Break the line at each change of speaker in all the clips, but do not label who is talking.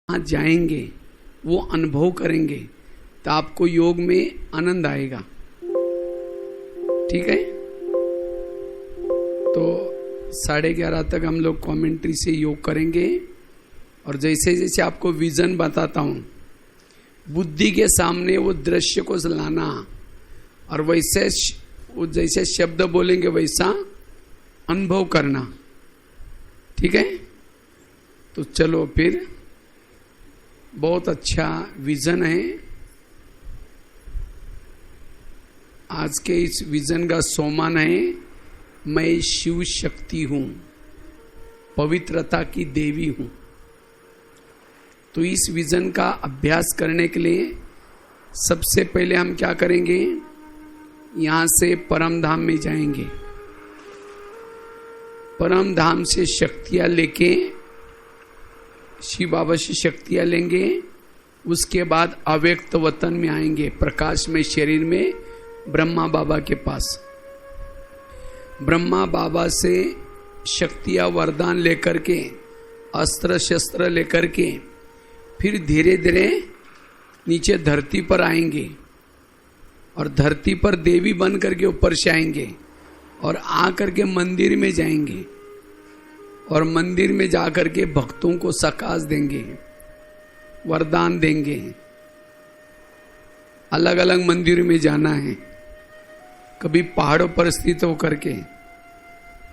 वहाँ जाएंगे, वो अनुभव करेंगे तो आपको योग में आनंद आएगा। ठीक है, तो 11:30 तक हम लोग कमेंट्री से योग करेंगे। और जैसे जैसे आपको विजन बताता हूँ, बुद्धि के सामने वो दृश्य को लाना, और वैसे वो जैसे शब्द बोलेंगे वैसा अनुभव करना। ठीक है, तो चलो फिर, बहुत अच्छा विजन है। आज के इस विजन का सोमान है, मैं शिव शक्ति हूं, पवित्रता की देवी हूं। तो इस विजन का अभ्यास करने के लिए सबसे पहले हम क्या करेंगे, यहां से परम धाम में जाएंगे। परम धाम से शक्तियां लेके, शिव बाबा से शक्तियां लेंगे। उसके बाद अव्यक्त वतन में आएंगे, प्रकाश में शरीर में, ब्रह्मा बाबा के पास। ब्रह्मा बाबा से शक्तियां वरदान लेकर के, अस्त्र शस्त्र लेकर के, फिर धीरे धीरे नीचे धरती पर आएंगे, और धरती पर देवी बन करके ऊपर से आएंगे, और आकर के मंदिर में जाएंगे, और मंदिर में जाकर के भक्तों को सकाश देंगे, वरदान देंगे। अलग अलग मंदिर में जाना है, कभी पहाड़ों पर स्थित होकर के।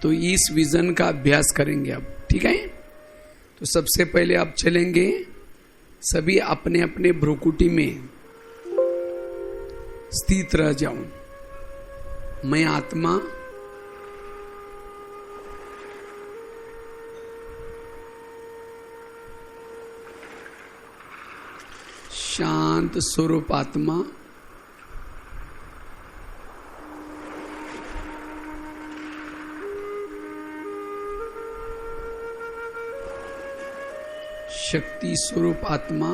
तो इस विजन का अभ्यास करेंगे अब। ठीक है, तो सबसे पहले आप चलेंगे, सभी अपने अपने भ्रुकुटी में स्थित रह जाऊं। मैं आत्मा शांत स्वरूप आत्मा, शक्ति स्वरूप आत्मा,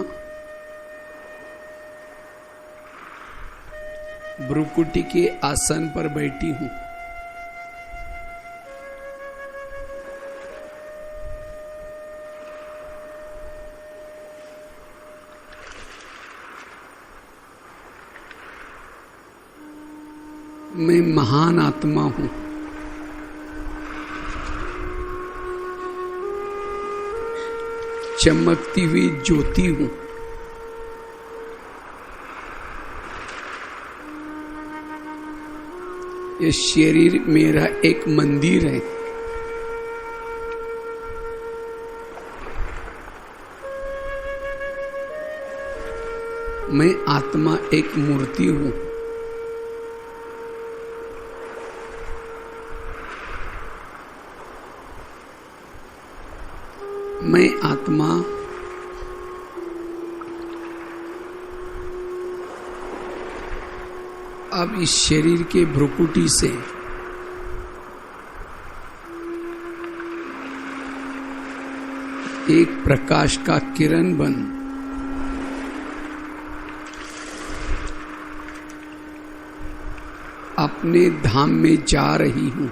भ्रुकुटी के आसन पर बैठी हूं। मैं महान आत्मा हूं, चमकती हुई ज्योति हूं। ये शरीर मेरा एक मंदिर है। मैं आत्मा एक मूर्ति हूं। मैं आत्मा अब इस शरीर के भ्रुकुटी से एक प्रकाश का किरण बन अपने धाम में जा रही हूं।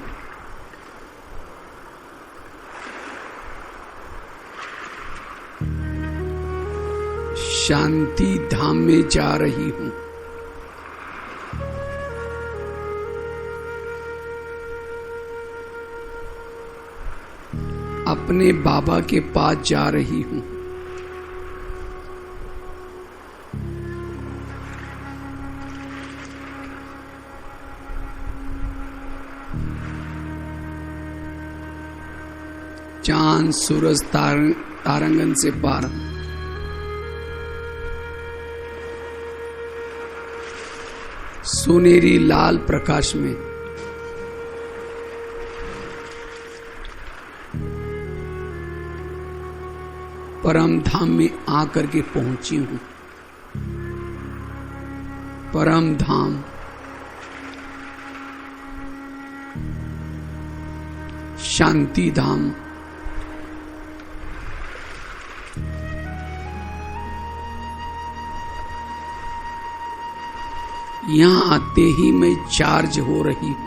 शांति धाम में जा रही हूं। अपने बाबा के पास जा रही हूं। चांद सूरज तारांगन से पार सुनहरी लाल प्रकाश में परम धाम में आकर के पहुंची हूं। परम धाम, शांति धाम, यहां आते ही मैं चार्ज हो रही हूं।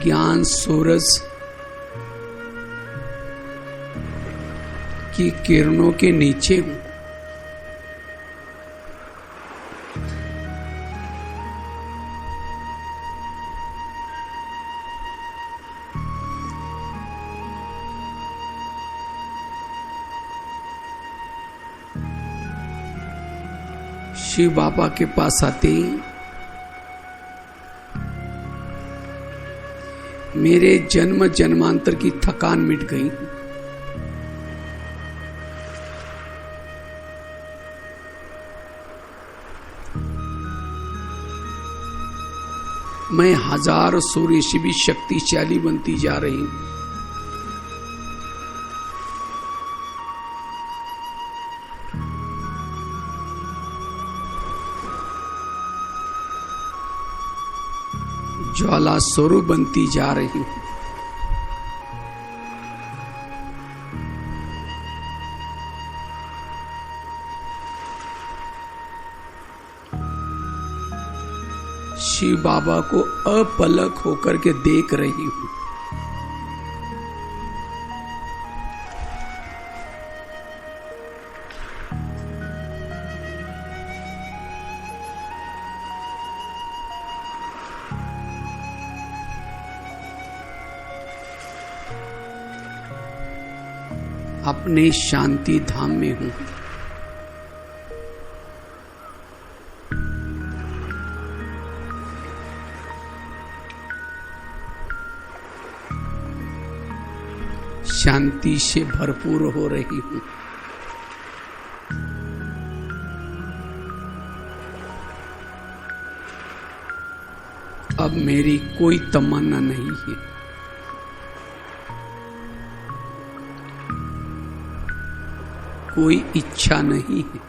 ज्ञान सूरज की किरणों के नीचे हूं। शिव बाबा के पास आते ही मेरे जन्म जन्मांतर की थकान मिट गई। मैं हजार सूर्य से भी शक्तिशाली बनती जा रही हूं। ज्वाला स्वरूप बनती जा रही हूं। शिव बाबा को अपलक होकर के देख रही हूं। अपने शांति धाम में हूं। शांति से भरपूर हो रही हूं। अब मेरी कोई तमन्ना नहीं है। कोई इच्छा नहीं है।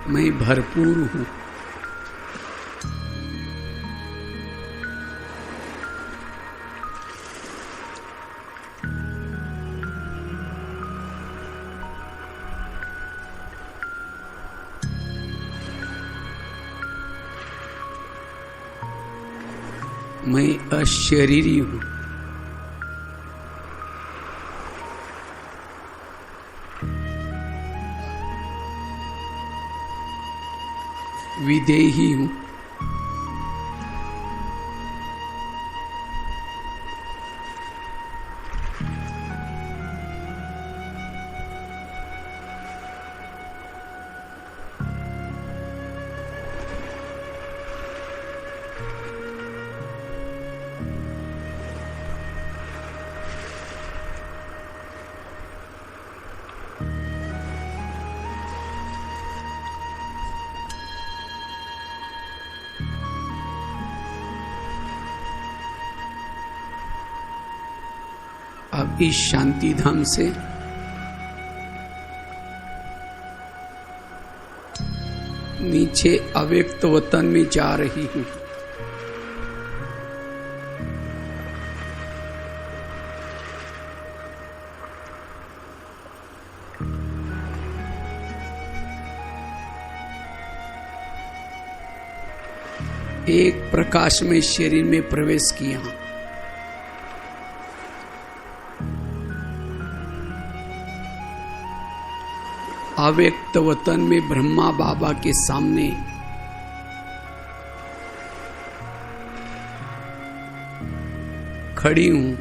मैं भरपूर हूं। मैं अशरीरी हूं। विदेही हूं। अब इस शांति धाम से नीचे अव्यक्त वतन में जा रही हूं। एक प्रकाशमय शरीर में प्रवेश किया। अव्यक्त वतन में ब्रह्मा बाबा के सामने खड़ी हूं।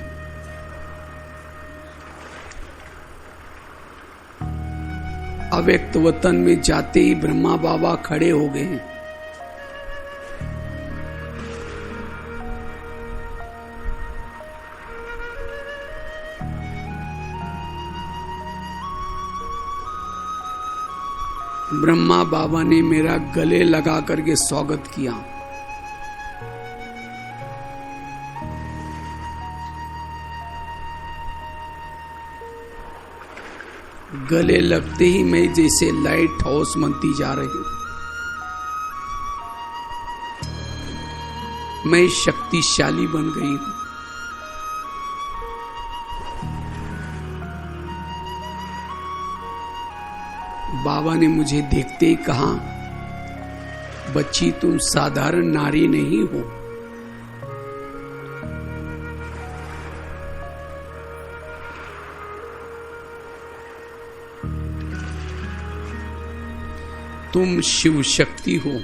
अव्यक्त वतन में जाते ही ब्रह्मा बाबा खड़े हो गए। ब्रह्मा बाबा ने मेरा गले लगा करके स्वागत किया। गले लगते ही मैं जैसे लाइट हाउस बनती जा रही हूं। मैं शक्तिशाली बन गई हूं। बाबा ने मुझे देखते ही कहा, बच्ची तुम साधारण नारी नहीं हो। तुम शिव शक्ति हो।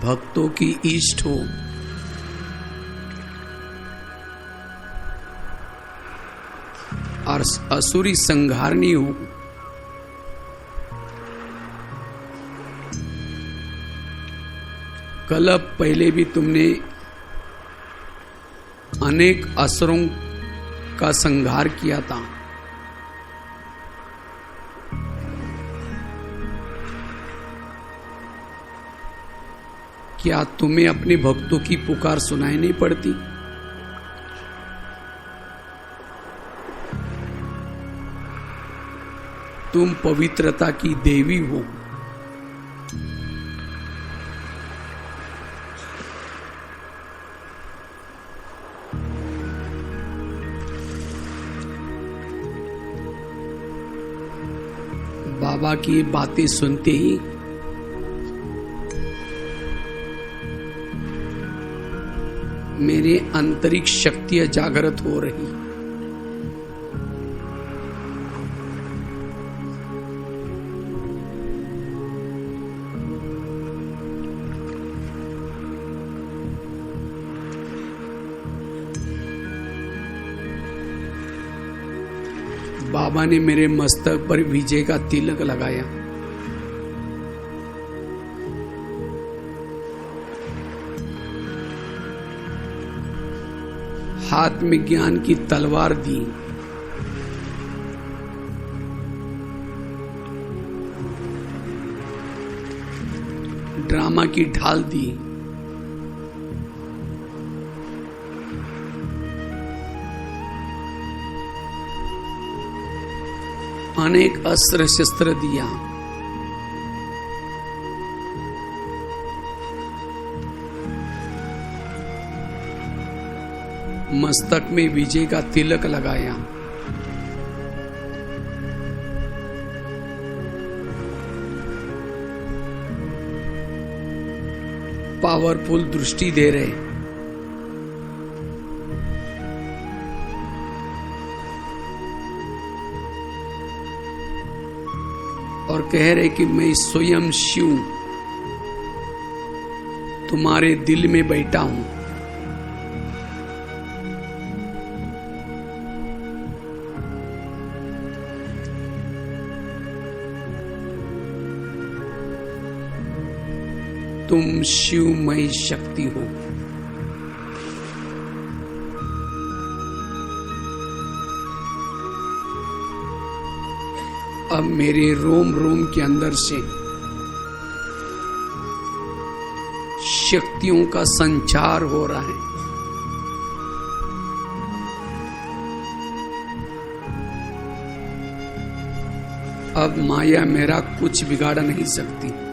भक्तों की इष्ट हो। और असुरी संहारणी हो। कल्प पहले भी तुमने अनेक असुरों का संहार किया था। क्या तुम्हें अपने भक्तों की पुकार सुनाई नहीं पड़ती? तुम पवित्रता की देवी हो। बाबा की बातें सुनते ही मेरे आंतरिक शक्तियां जागृत हो रही। बाबा ने मेरे मस्तक पर विजय का तिलक लगाया। हाथ में ज्ञान की तलवार दी। ड्रामा की ढाल दी। अनेक अस्त्र शस्त्र दिया। मस्तक में विजय का तिलक लगाया। पावरफुल दृष्टि दे रहे। और कह रहे कि मैं स्वयं शिव तुम्हारे दिल में बैठा हूं। तुम शिवमयी शक्ति हो। अब मेरे रोम रोम के अंदर से शक्तियों का संचार हो रहा है। अब माया मेरा कुछ बिगाड़ नहीं सकती।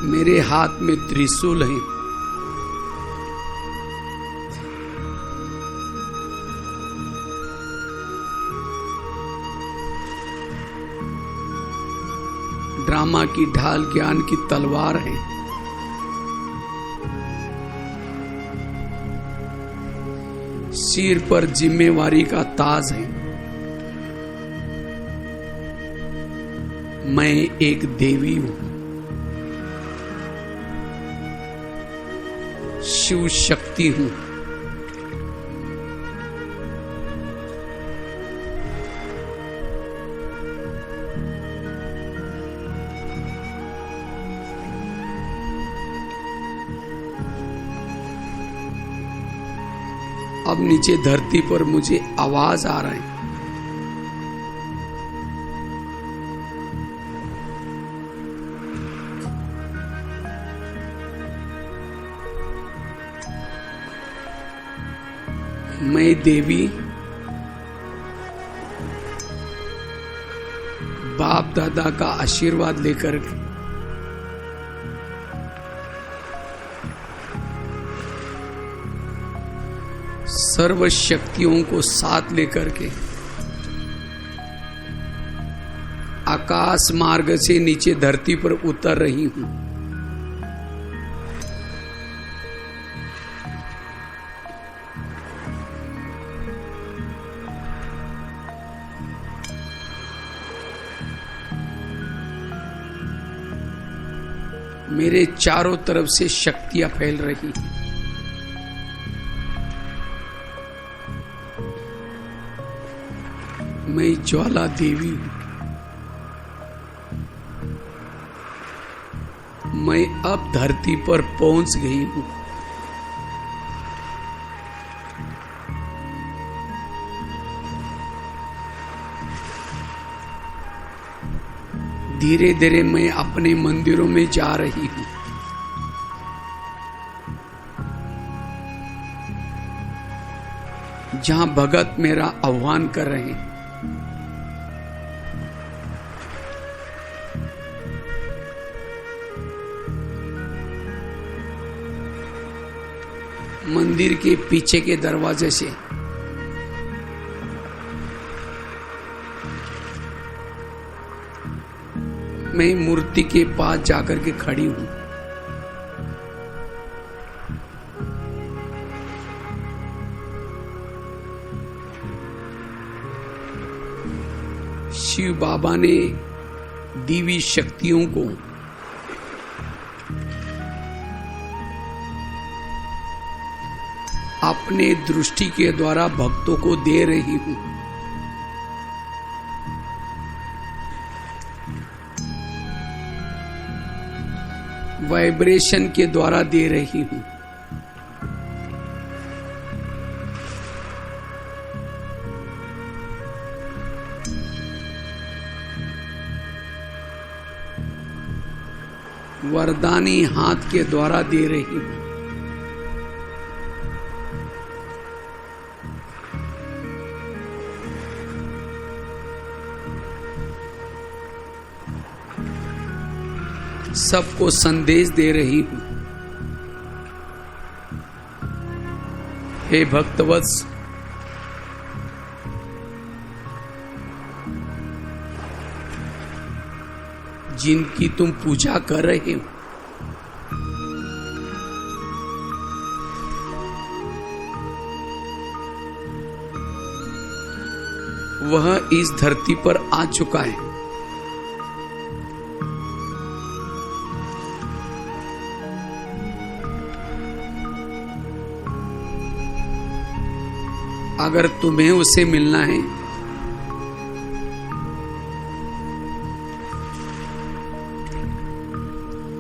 मेरे हाथ में त्रिशूल है। ड्रामा की ढाल ज्ञान की तलवार है। सिर पर जिम्मेवारी का ताज है। मैं एक देवी हूं। शिव शक्ति हूं। अब नीचे धरती पर मुझे आवाज आ रहा है। मैं देवी बाप दादा का आशीर्वाद लेकर सर्व शक्तियों को साथ लेकर के आकाश मार्ग से नीचे धरती पर उतर रही हूं। मेरे चारों तरफ से शक्तियां फैल रही हैं। मैं ज्वाला देवी हूं। मैं अब धरती पर पहुंच गई हूं। धीरे धीरे मैं अपने मंदिरों में जा रही हूं। जहां भगत मेरा आह्वान कर रहे हैं। मंदिर के पीछे के दरवाजे से मैं मूर्ति के पास जाकर के खड़ी हूं। शिव बाबा ने देवी शक्तियों को अपने दृष्टि के द्वारा भक्तों को दे रही हूं। वाइब्रेशन के द्वारा दे रही हूं। वरदानी हाथ के द्वारा दे रही हूं। सबको संदेश दे रही हूं। हे भक्तवत्स, जिनकी तुम पूजा कर रहे हो, वह इस धरती पर आ चुका है। अगर तुम्हें उसे मिलना है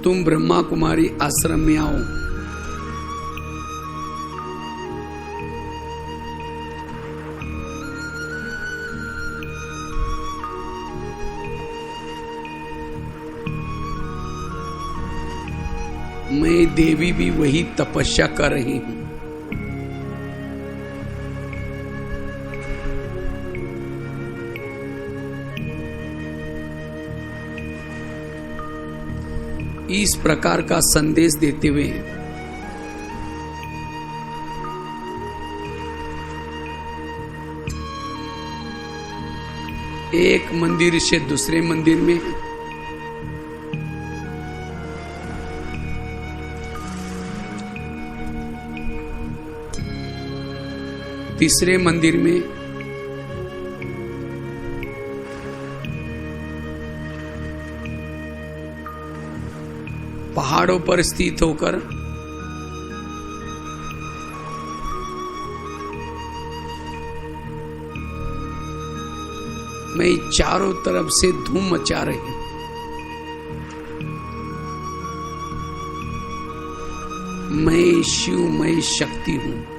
तुम ब्रह्मा कुमारी आश्रम में आओ। मैं देवी भी वही तपस्या कर रही हूं। इस प्रकार का संदेश देते हुए एक मंदिर से दूसरे मंदिर में, तीसरे मंदिर में, पहाड़ों पर स्थित होकर मैं चारों तरफ से धूम मचा रही हूं। मैं शिव, मैं शक्ति हूं।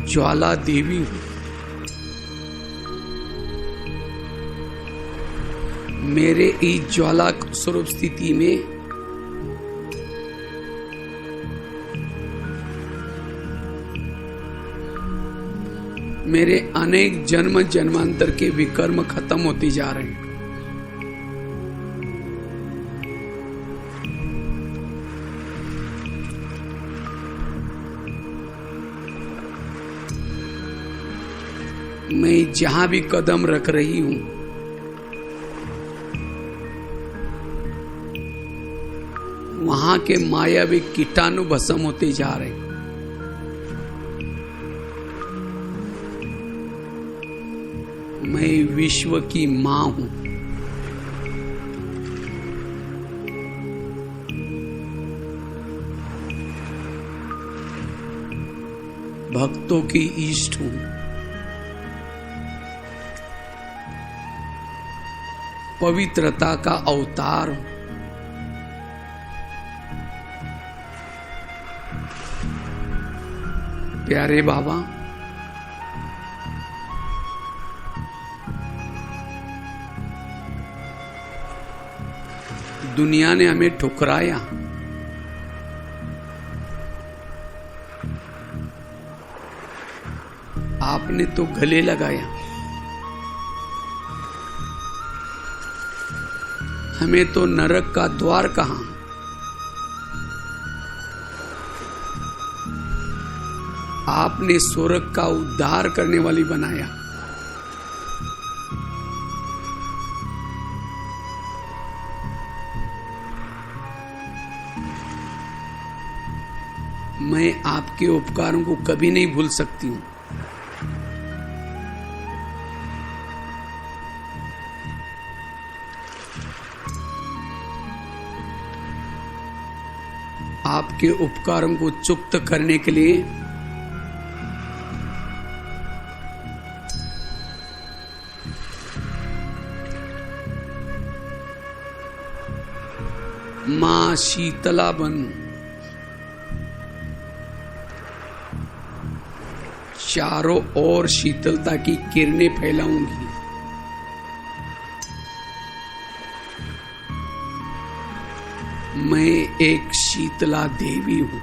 ज्वाला देवी हूं। मेरे इस ज्वाला स्वरूप स्थिति में मेरे अनेक जन्म जन्मांतर के विकर्म खत्म होते जा रहे हैं। मैं जहां भी कदम रख रही हूं, वहां के मायावी कीटाणु भस्म होते जा रहे हैं। मैं विश्व की मां हूं। भक्तों की इष्ट हूं। पवित्रता का अवतार हूं। प्यारे बाबा, दुनिया ने हमें ठुकराया, आपने तो गले लगाया। हमें तो नरक का द्वार कहा, आपने स्वर्ग का उद्धार करने वाली बनाया। मैं आपके उपकारों को कभी नहीं भूल सकती हूं। आपके उपकारों को चुक्त करने के लिए मां शीतला बन चारों ओर शीतलता की किरणें फैलाऊंगी। मैं एक शीतला देवी हूं।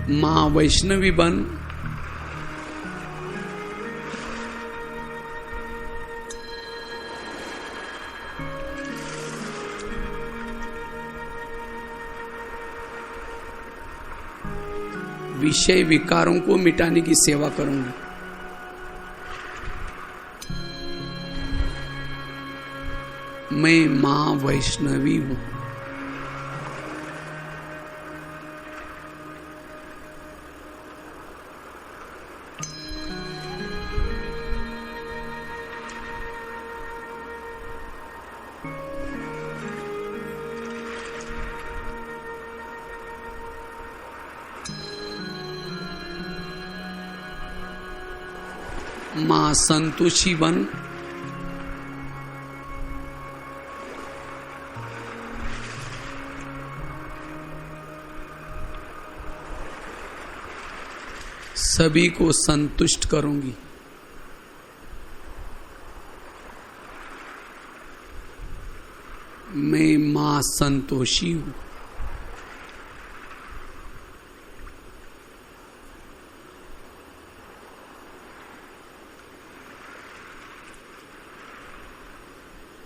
मां वैष्णवी बन विषय विकारों को मिटाने की सेवा करूंगी। मैं मां वैष्णवी हूं। मां संतोषी बन सभी को संतुष्ट करूंगी। मैं मां संतोषी हूं।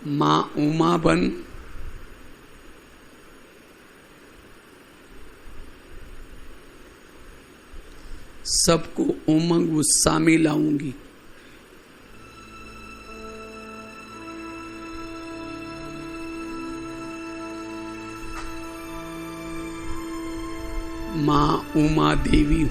मां उमा बन सबको उमंग उत्साह में लाऊंगी। मां उमा देवी हूं।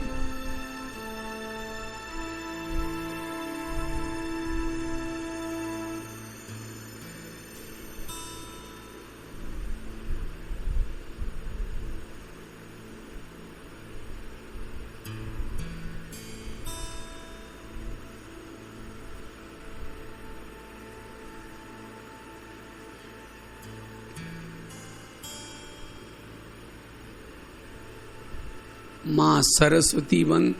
मां सरस्वती बन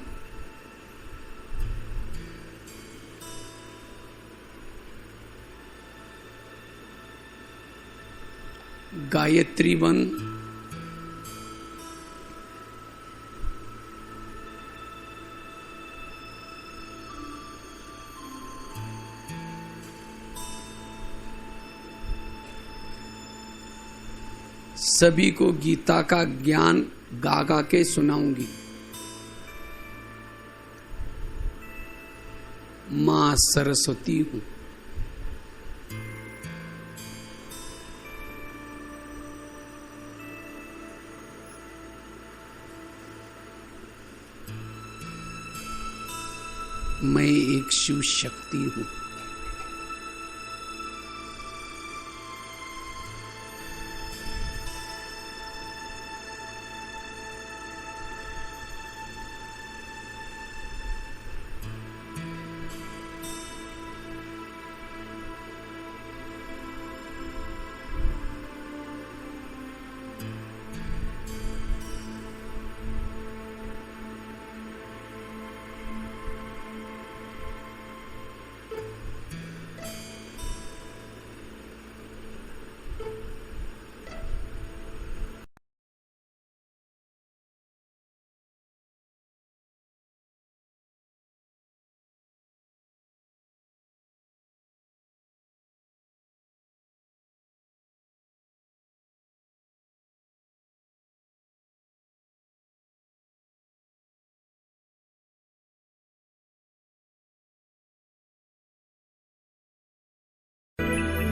गायत्री वन, सभी को गीता का ज्ञान गा गा के सुनाऊंगी। मां सरस्वती हूं। मैं एक शिव शक्ति हूं।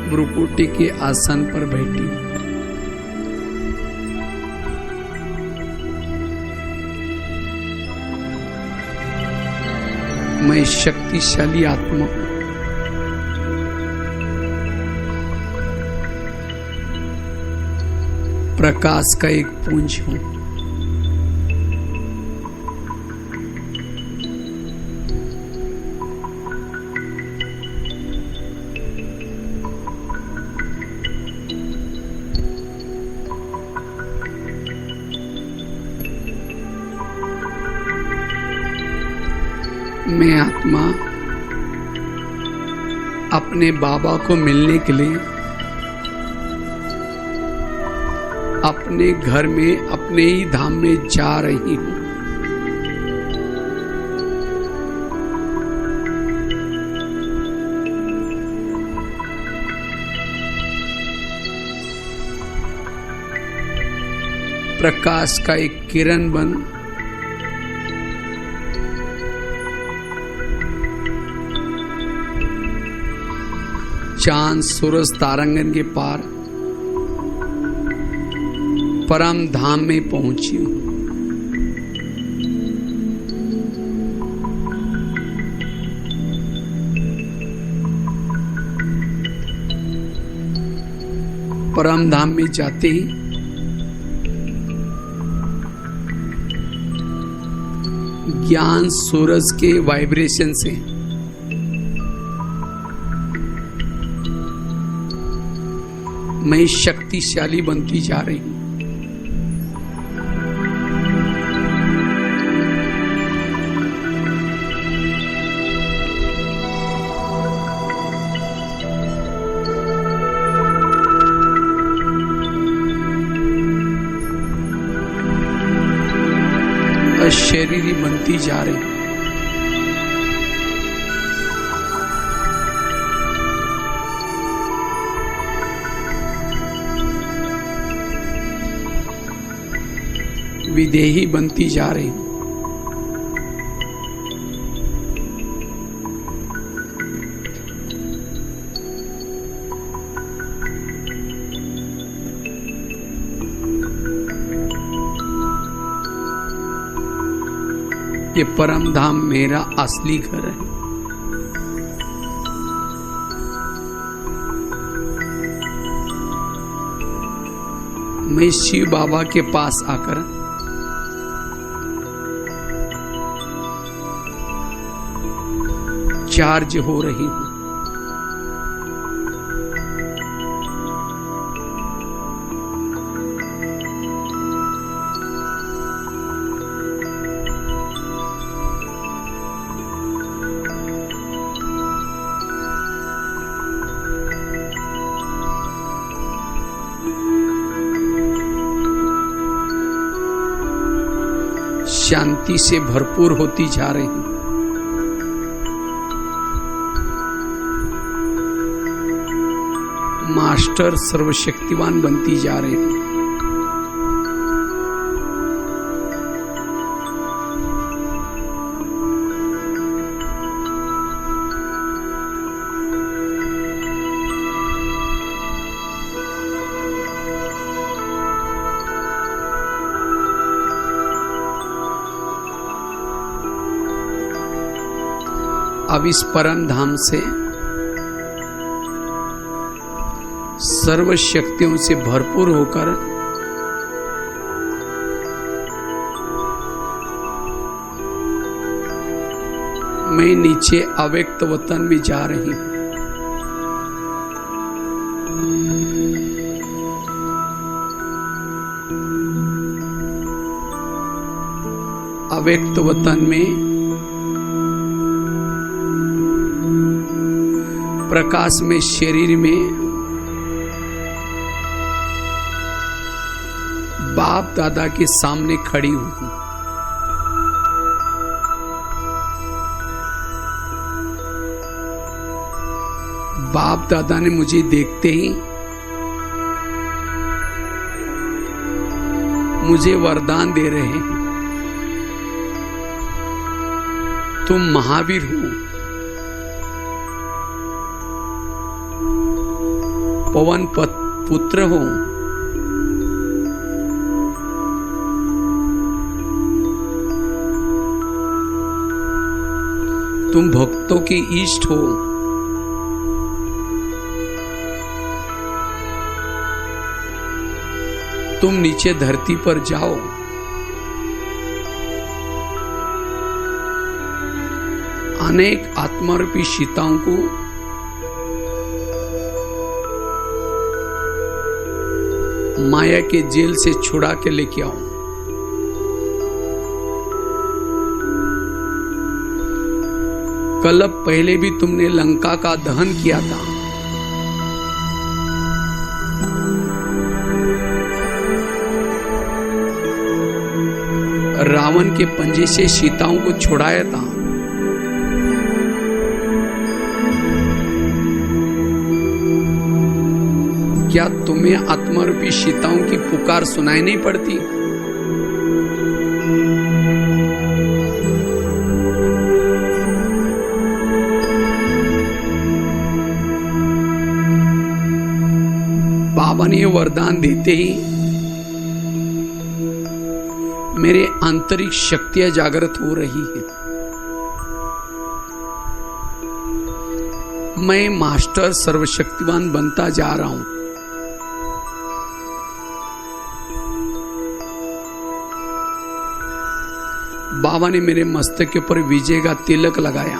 भ्रुकुटी के आसन पर बैठी हूं। मैं शक्तिशाली आत्मा हूं। प्रकाश का एक पुंज हूं। मैं आत्मा अपने बाबा को मिलने के लिए अपने घर में, अपने ही धाम में जा रही हूं। प्रकाश का एक किरण बन चांद सूरज तारांगन के पार परम धाम में पहुंची हूं। परम धाम में जाते ही ज्ञान सूरज के वाइब्रेशन से मैं शक्तिशाली बनती जा रही हूं। अशरीरी बनती जा रही हूं। विदेही बनती जा रही हूं। ये परम धाम मेरा असली घर है। मैं शिव बाबा के पास आकर चार्ज हो रही हूं। शांति से भरपूर होती जा रही हूं। मास्टर सर्वशक्तिवान बनती जा रही हूं। अब इस परम धाम से सर्व शक्तियों से भरपूर होकर मैं नीचे अव्यक्त वतन में जा रही हूं। अव्यक्त वतन में प्रकाश में शरीर में बाप दादा के सामने खड़ी हूं। बाप दादा ने मुझे देखते ही मुझे वरदान दे रहे हैं, तुम महावीर हो, पवन पुत्र हो, तुम भक्तों के इष्ट हो, तुम नीचे धरती पर जाओ, अनेक आत्मरूपी सीताओं को माया के जेल से छुड़ा के लेके आओ। कल पहले भी तुमने लंका का दहन किया था, रावण के पंजे से सीताओं को छुड़ाया था। क्या तुम्हें आत्मरूपी सीताओं की पुकार सुनाई नहीं पड़ती? बाबा ने वरदान देते ही मेरे आंतरिक शक्तियां जागृत हो रही है। मैं मास्टर सर्वशक्तिवान बनता जा रहा हूं। बाबा ने मेरे मस्तक के ऊपर विजय का तिलक लगाया।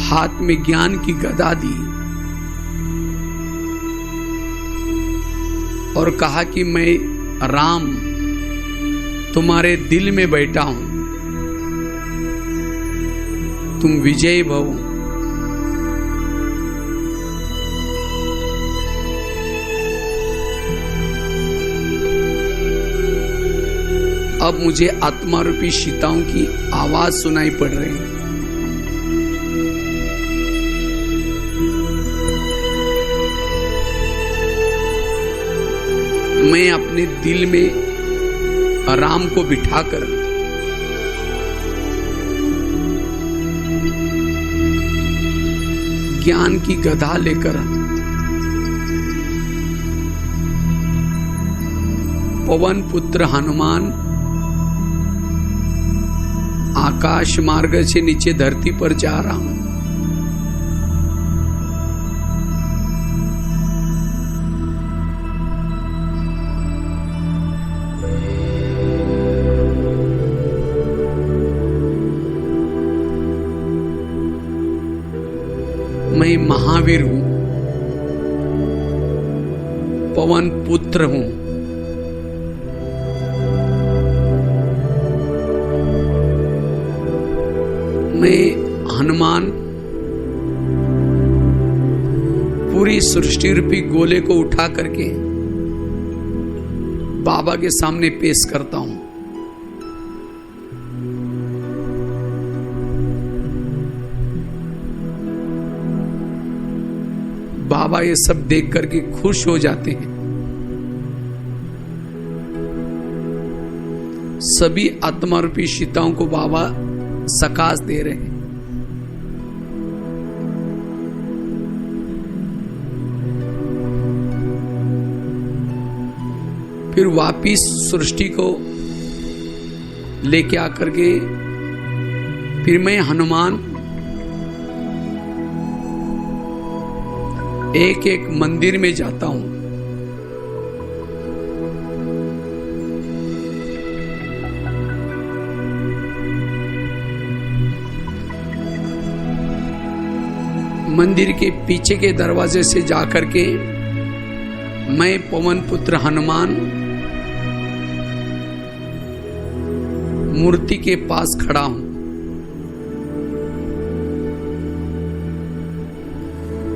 हाथ में ज्ञान की गदा दी और कहा कि मैं राम तुम्हारे दिल में बैठा हूं, तुम विजयी भव। अब मुझे आत्मारूपी सीताओं की आवाज सुनाई पड़ रही है। मैं अपने दिल में राम को बिठाकर ज्ञान की गदा लेकर पवन पुत्र हनुमान आकाश मार्ग से नीचे धरती पर जा रहा हूं। मैं महावीर हूं, पवन पुत्र हूं। मैं हनुमान पूरी सृष्टि रूपी गोले को उठा करके बाबा के सामने पेश करता हूं। बाबा ये सब देख करके खुश हो जाते हैं। सभी आत्मा रूपी सीताओं को बाबा सकाश दे रहे हैं। फिर वापिस सृष्टि को लेके आकर के फिर मैं हनुमान एक एक मंदिर में जाता हूं। मंदिर के पीछे के दरवाजे से जाकर के मैं पवन पुत्र हनुमान मूर्ति के पास खड़ा हूं।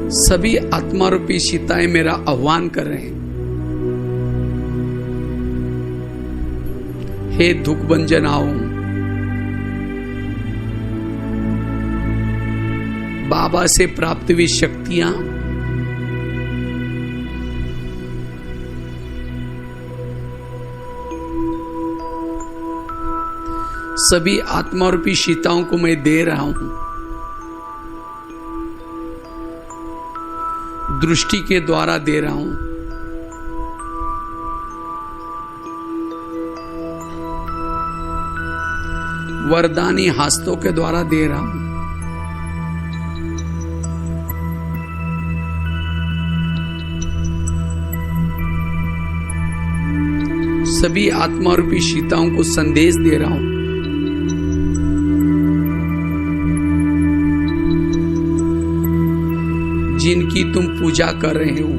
सभी आत्मा रूपी सीताएं मेरा आह्वान कर रहे हैं, हे दुख भंजन आओ। बाबा से प्राप्त हुई शक्तियां सभी आत्मा रूपी सीताओं को मैं दे रहा हूं। दृष्टि के द्वारा दे रहा हूं। वरदानी हस्तों के द्वारा दे रहा हूं। सभी आत्मा रूपी सीताओं को संदेश दे रहा हूं। जिनकी तुम पूजा कर रहे हो,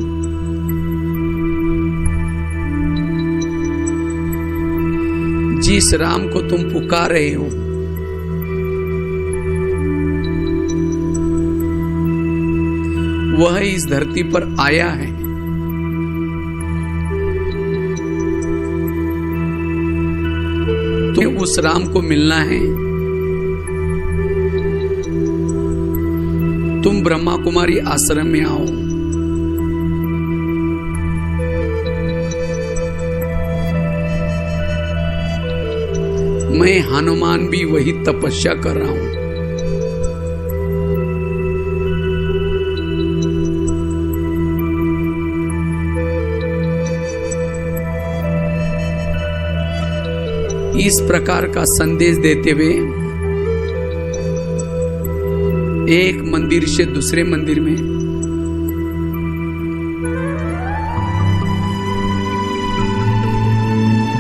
जिस राम को तुम पुकार रहे हो, वह इस धरती पर आया है। तुम्हें उस राम को मिलना है। तुम ब्रह्मा कुमारी आश्रम में आओ। मैं हनुमान भी वही तपस्या कर रहा हूं। इस प्रकार का संदेश देते हुए एक मंदिर से दूसरे मंदिर में,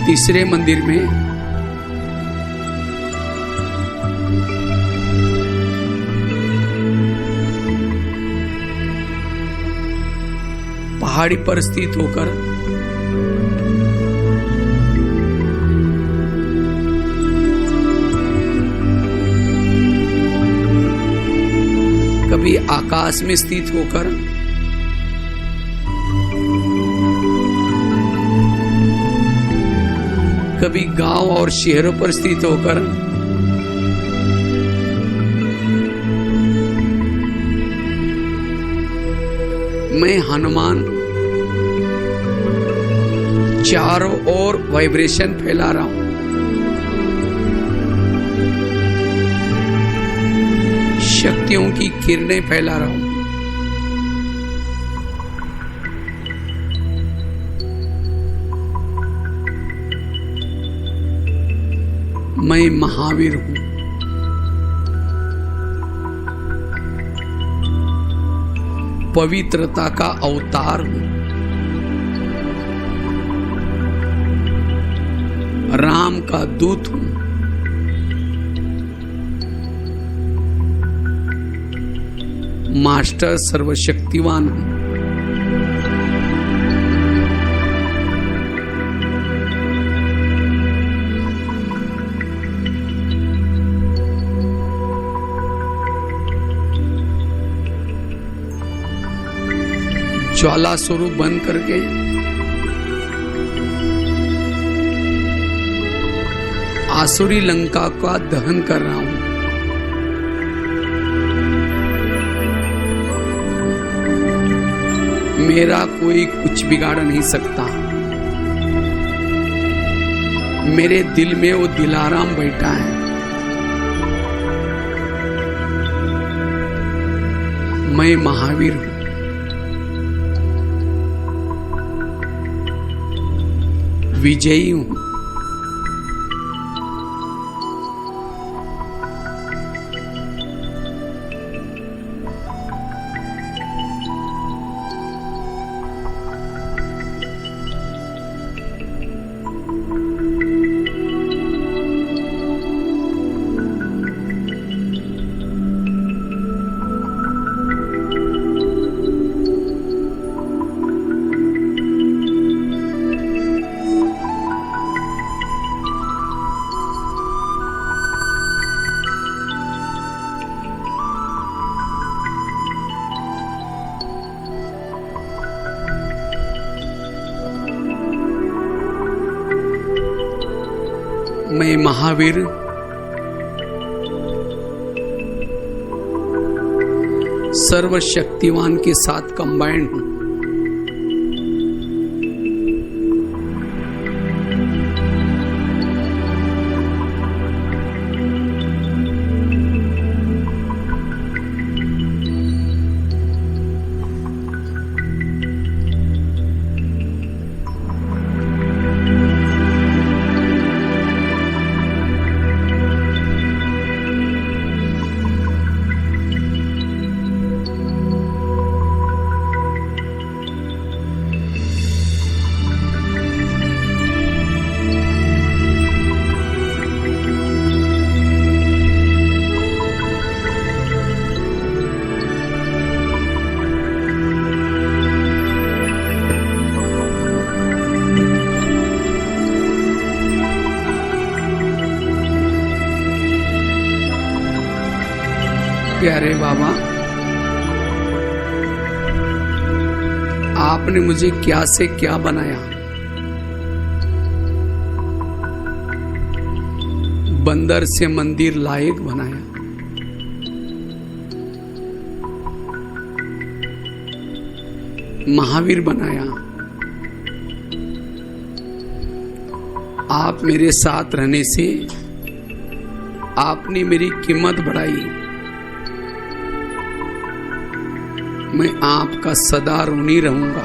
तीसरे मंदिर में, पहाड़ी पर स्थित होकर कभी आकाश में स्थित होकर, कभी गांव और शहरों पर स्थित होकर, मैं हनुमान चारों ओर वाइब्रेशन फैला रहा हूं। शक्तियों की किरणें फैला रहा हूं। मैं महावीर हूं। पवित्रता का अवतार हूं। राम का दूत हूं। मास्टर सर्वशक्तिवान हूं। ज्वाला स्वरूप बन करके आसुरी लंका का दहन कर रहा हूं। मेरा कोई कुछ बिगाड़ नहीं सकता। मेरे दिल में वो दिलाराम बैठा है। मैं महावीर हूं। विजयी हूं। मैं महावीर सर्वशक्तिवान के साथ कंबाइंड हूं। प्यारे बाबा, आपने मुझे क्या से क्या बनाया। बंदर से मंदिर लायक बनाया। महावीर बनाया। आप मेरे साथ रहने से आपने मेरी कीमत बढ़ाई। मैं आपका सदा ऋणी रहूंगा।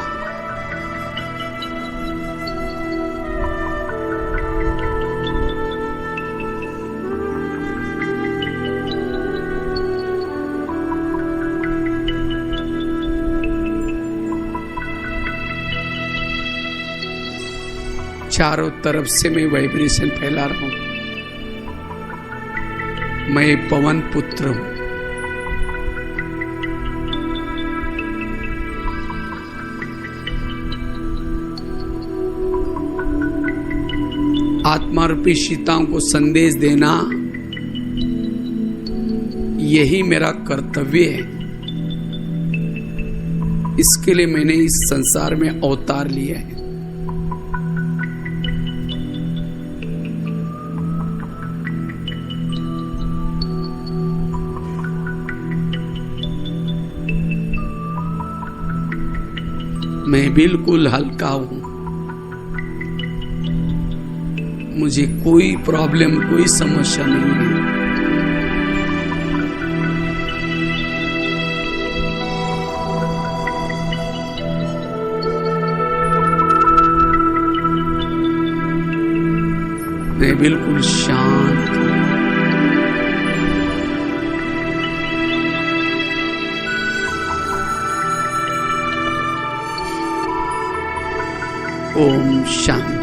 चारों तरफ से मैं वाइब्रेशन फैला रहा हूं। मैं पवन पुत्र हूं। आत्मारूपी सीताओं को संदेश देना यही मेरा कर्तव्य है। इसके लिए मैंने इस संसार में अवतार लिया है। मैं बिल्कुल हल्का हूं। मुझे कोई प्रॉब्लम, कोई समस्या नहीं है। मैं बिल्कुल शांत हूं। ओम शांति।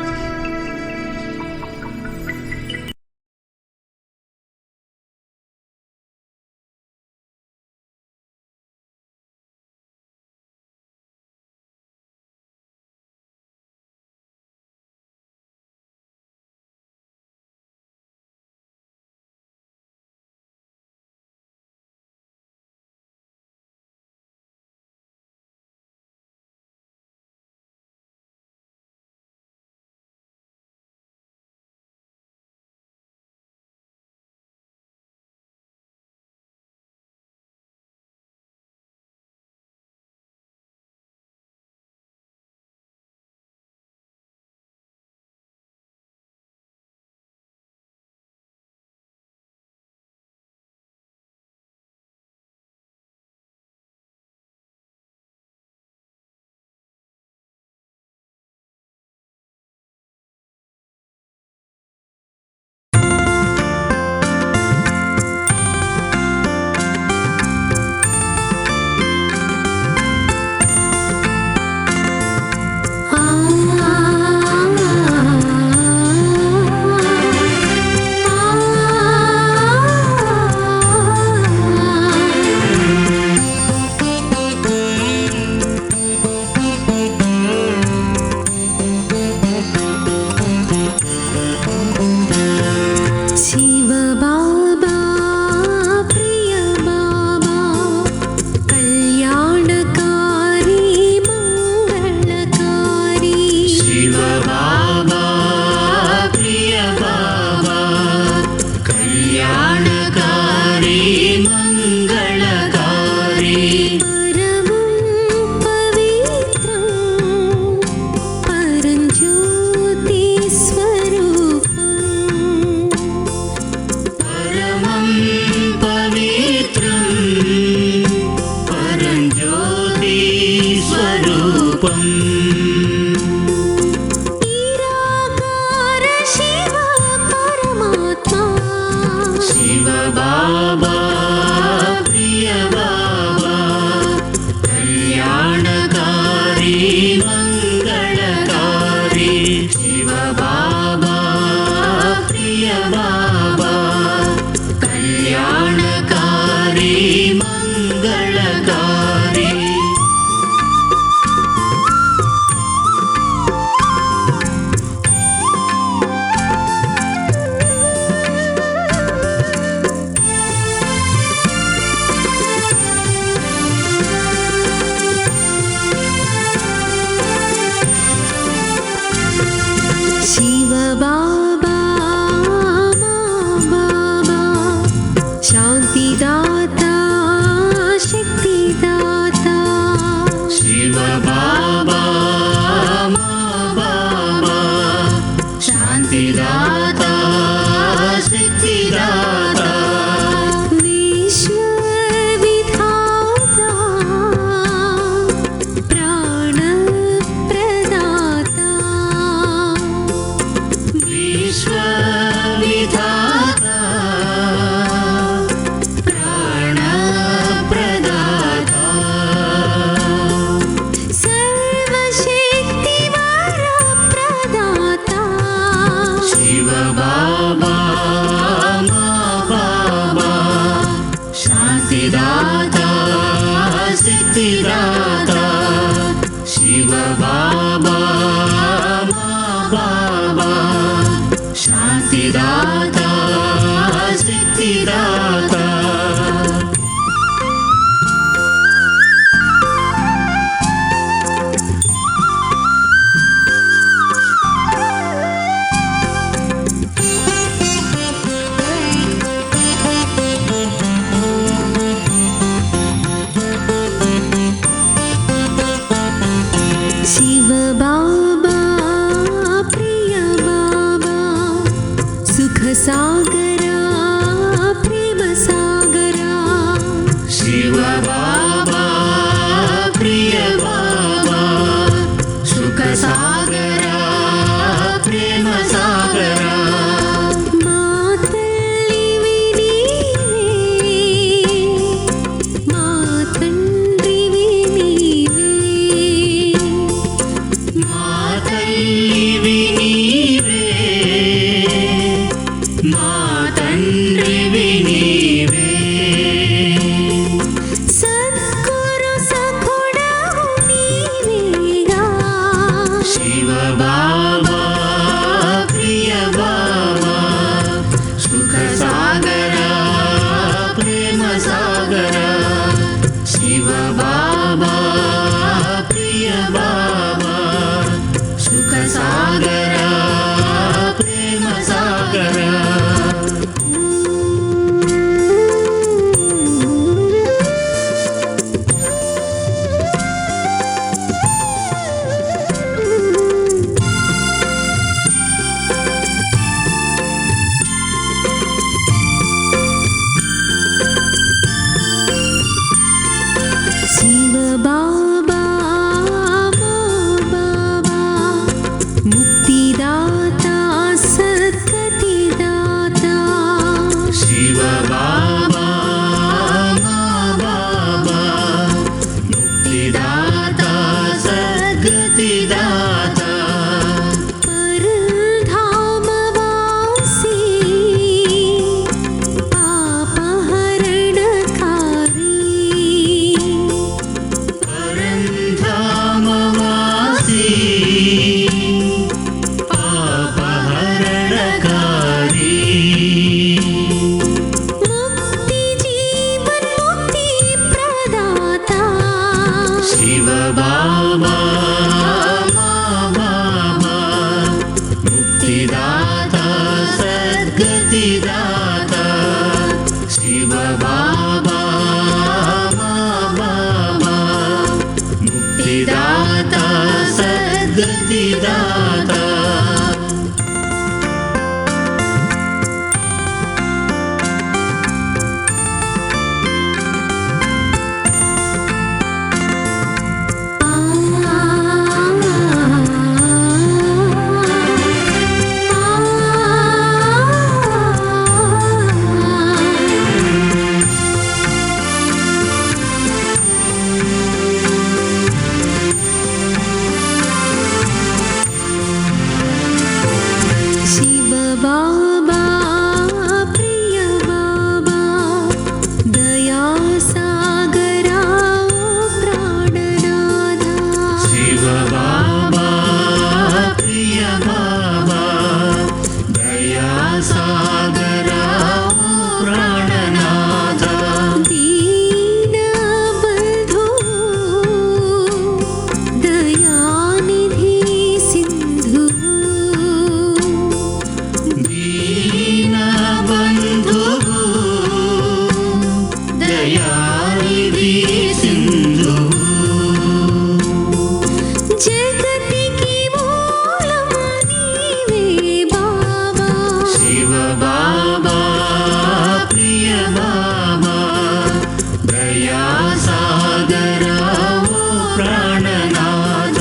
ओ प्राणनाथ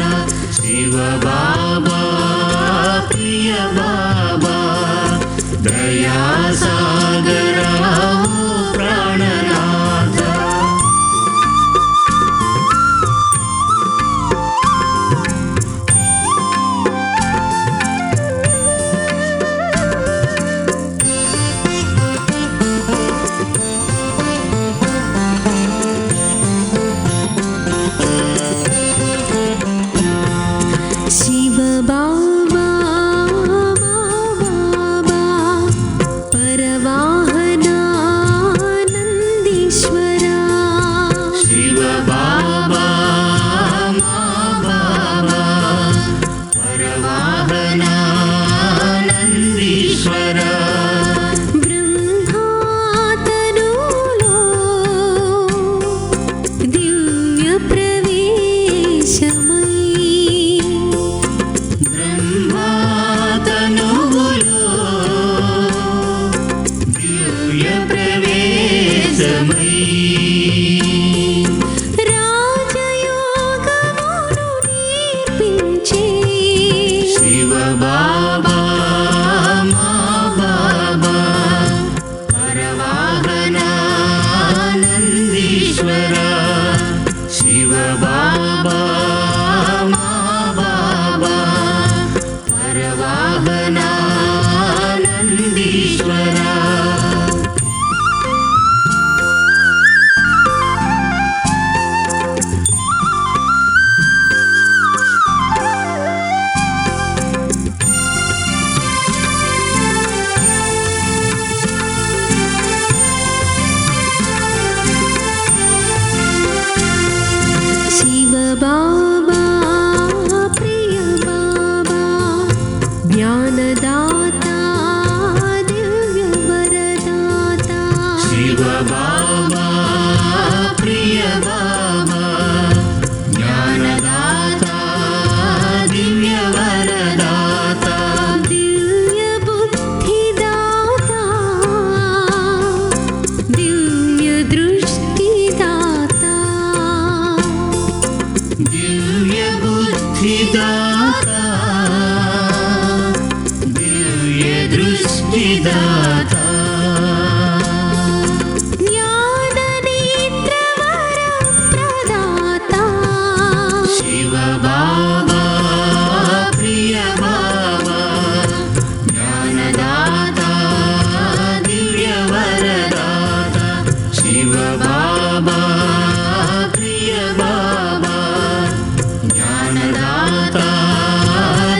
शिव बाबा प्रिय बाबा दया सागर ओ प्राणनाथ
शिव बाबा बाबा परवाहना नंदीश्वरा
शिव बाबा बाबा परवाहना नंदीश्वरा
ब्रह्मातनुलो दिव्य प्रवेशमयी
ब्रह्मातनुलो दिव्य प्रवेशमयी
राजयोगमुनु నేర్పించే
शिव बाबा बाबा परवाहना नंदीश्वरा शिव बाबा बाबा परवाहना नंदीश्वरा
शिव बाबा प्रिय बाबा ज्ञानदाता दिव्य वरदाता
शिव बाबा प्रिय बाबा ज्ञानदाता दिव्य वरदाता
दिव्य बुद्धिदाता दिव्य दृष्टिदाता
दिव्य बुद्धिदाता दिव्य दृष्टिदाता
ज्ञाननेत्रवरप्रदाता
शिव बाबा प्रिय बाबा ज्ञानदाता दिव्य वरदाता शिव बाबा प्रिय बाबा ज्ञानदाता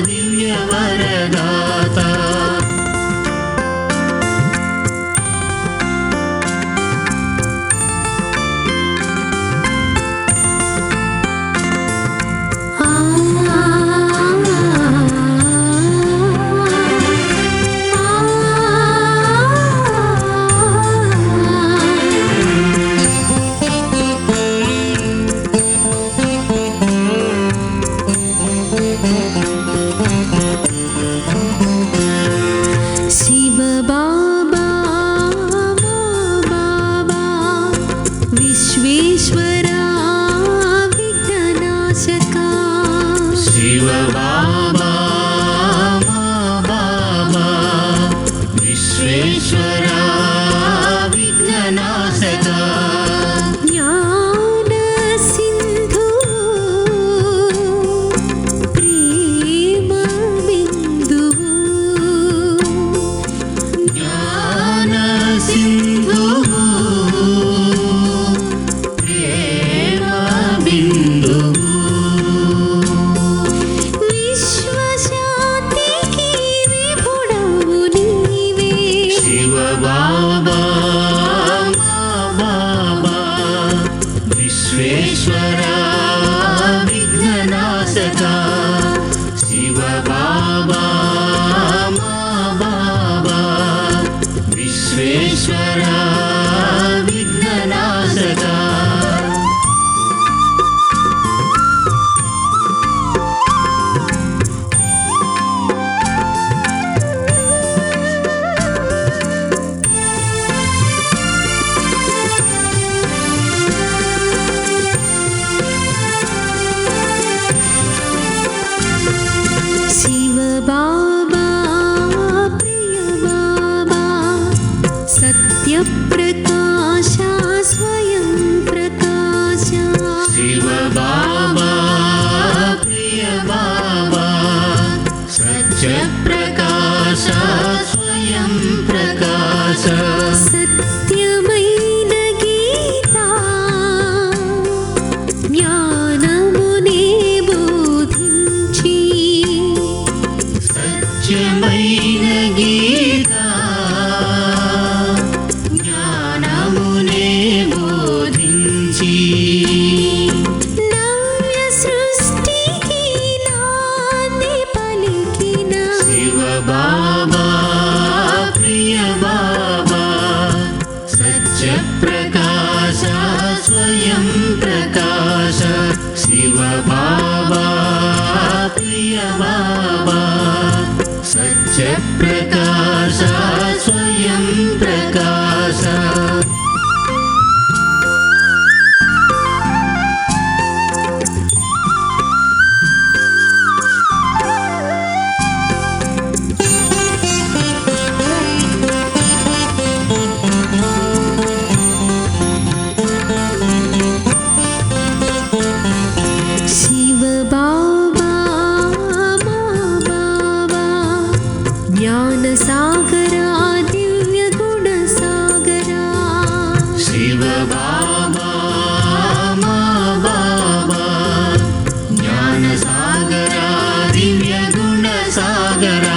दिव्य वरदाता
शिव बाबा बाबा विश्वेश्वरा विघ्ननाशका
शिव बाबा बाबा विश्वेश्वरा विघ्ननाशका
ज्ञान सिंधु प्रेम बिंदु
ज्ञान सिंधु प्रेम बिंदु
विश्व शांति की विभुडवु नीवे
शिव बाबा बाबा विश्वेश्वरा विघ्ननाशका शिव बाबा बाबा विश्वेश्वरा विघ्ननाशका शिव बाबा प्रिय बाबा सत्य प्रकाश स्वयं प्रकाश
సత్యమైన గీత జ్ఞానమునే బోధించి
సత్యమైన గీత జ్ఞానమునే బోధించి
నవ్య సృష్టికి నాంది పలికిన
शिव बाबा प्रिय बाबा सत्य प्रकाश स्वयं प्रकाश शिव बाबा प्रिय बाबा सत्य प्रकाश स्वयं प्रकाश
శివ బాబా మా బాబా జ్ఞాన సాగరా దివ్య గుణ సాగరా
शिव बाबा मा बाबा ज्ञान सागरा दिव्य गुण सागरा